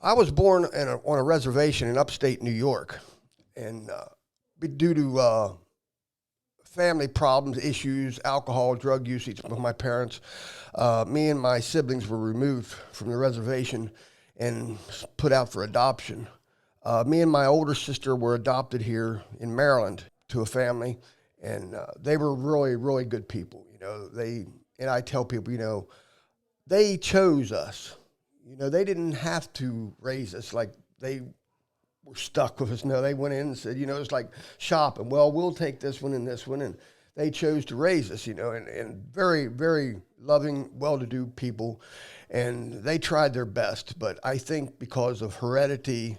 I was born on a reservation in upstate New York, and due to family problems, issues, alcohol, drug usage with my parents, me and my siblings were removed from the reservation and put out for adoption. Me and my older sister were adopted here in Maryland to a family, and they were really, really good people. And I tell people, they chose us. They didn't have to raise us like they were stuck with us. No, they went in and said, it's like shopping. Well, we'll take this one and this one. And they chose to raise us, and very, very loving, well-to-do people. And they tried their best. But I think because of heredity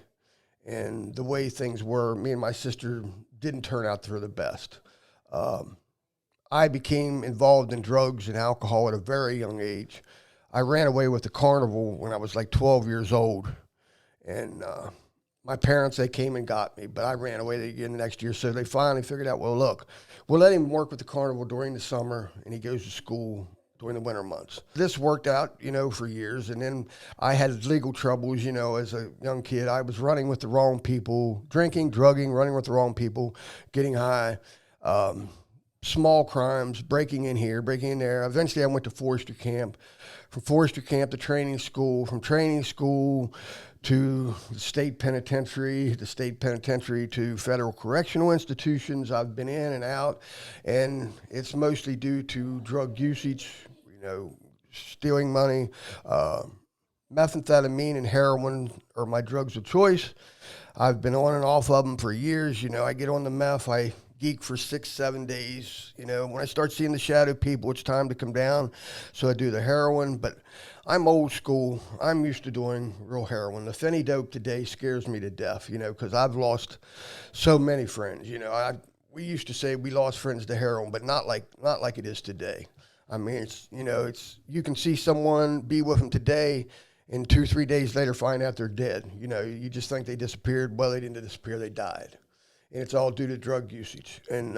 and the way things were, me and my sister didn't turn out for the best. I became involved in drugs and alcohol at a very young age. I ran away with the carnival when I was like 12 years old. And my parents, they came and got me, but I ran away again the next year. So they finally figured out, well, look, we'll let him work with the carnival during the summer, and he goes to school during the winter months. This worked out, for years. And then I had legal troubles, as a young kid. I was running with the wrong people, drinking, drugging, running with the wrong people, getting high. Small crimes, breaking in here, breaking in there. Eventually, I went to forester camp. From forester camp to training school. From training school to the state penitentiary to federal correctional institutions. I've been in and out, and it's mostly due to drug usage, stealing money. Methamphetamine and heroin are my drugs of choice. I've been on and off of them for years. I get on the meth, I geek for 6-7 days. When I start seeing the shadow people, it's time to come down. So I do the heroin, but I'm old school. I'm used to doing real heroin. The Fenny dope today scares me to death, because I've lost so many friends. We used to say we lost friends to heroin, but not like it is today. I mean, it's you can see someone, be with them today, and 2-3 days later find out they're dead. You just think they disappeared. Well, they didn't disappear, they died. And it's all due to drug usage. And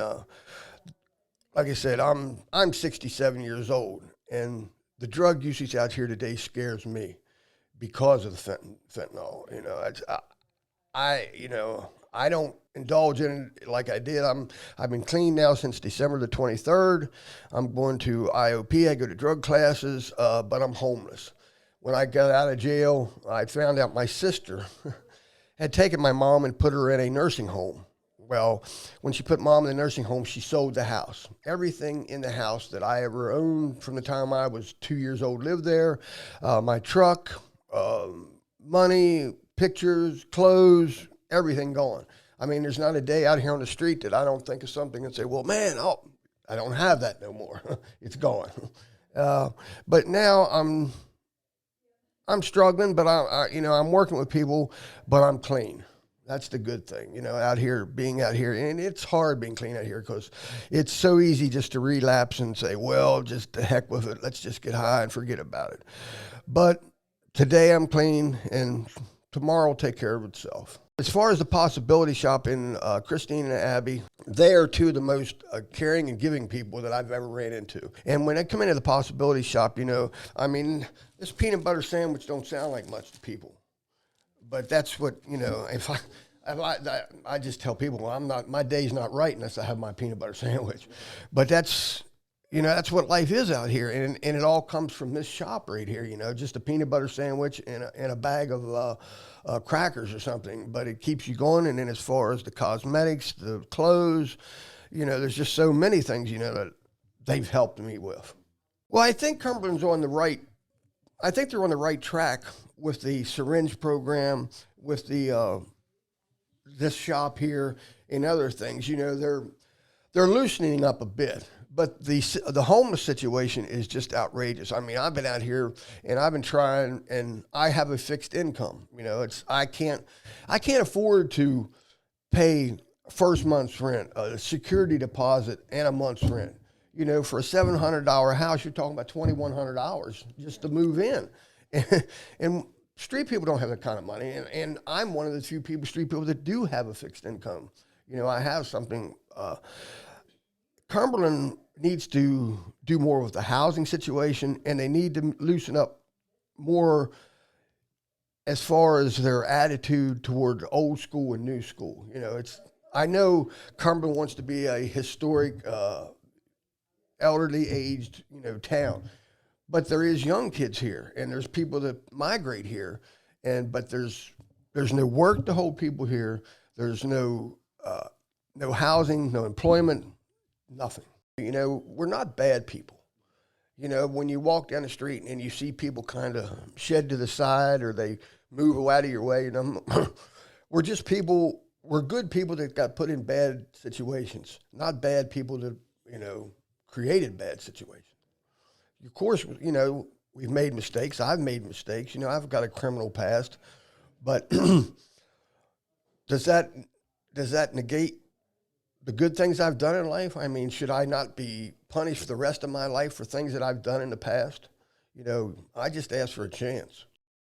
like I said, I'm 67 years old, and the drug usage out here today scares me because of the fentanyl. I don't indulge in it like I did. I've been clean now since December the 23rd. I'm going to IOP. I go to drug classes, but I'm homeless. When I got out of jail, I found out my sister had taken my mom and put her in a nursing home. Well, when she put mom in the nursing home, she sold the house. Everything in the house that I ever owned from the time I was 2 years old lived there. My truck, money, pictures, clothes, everything gone. I mean, there's not a day out here on the street that I don't think of something and say, well, man, I don't have that no more. It's gone. But now I'm struggling, but I'm working with people, but I'm clean. That's the good thing, being out here. And it's hard being clean out here because it's so easy just to relapse and say, well, just the heck with it. Let's just get high and forget about it. But today I'm clean, and tomorrow will take care of itself. As far as the Possibility Shop in Christine and Abby, they are two of the most caring and giving people that I've ever ran into. And when I come into the Possibility Shop, this peanut butter sandwich don't sound like much to people. But that's what, if I just tell people, well, my day's not right unless I have my peanut butter sandwich. But that's what life is out here. And it all comes from this shop right here, just a peanut butter sandwich and a bag of crackers or something. But it keeps you going. And then as far as the cosmetics, the clothes, there's just so many things, that they've helped me with. Well, I think Cumberland's they're on the right track with the syringe program, with the this shop here, and other things. They're loosening up a bit, but the homeless situation is just outrageous. I mean, I've been out here and I've been trying, and I have a fixed income. I can't afford to pay first month's rent, a security deposit, and a month's rent. For a $700 house, you're talking about $2,100 just to move in. And street people don't have that kind of money. And I'm one of the few street people that do have a fixed income. I have something. Cumberland needs to do more with the housing situation, and they need to loosen up more as far as their attitude toward old school and new school. You know, I know Cumberland wants to be a historic, elderly aged, town, but there is young kids here, and there's people that migrate here, but there's no work to hold people here. There's no housing, no employment, nothing. We're not bad people. When you walk down the street and you see people kind of shed to the side or they move out of your way, we're just people. We're good people that got put in bad situations, not bad people that created bad situations. Of course, we've made mistakes. I've made mistakes. I've got a criminal past, but does that negate the good things I've done in life? I mean, should I not be punished for the rest of my life for things that I've done in the past? I just ask for a chance.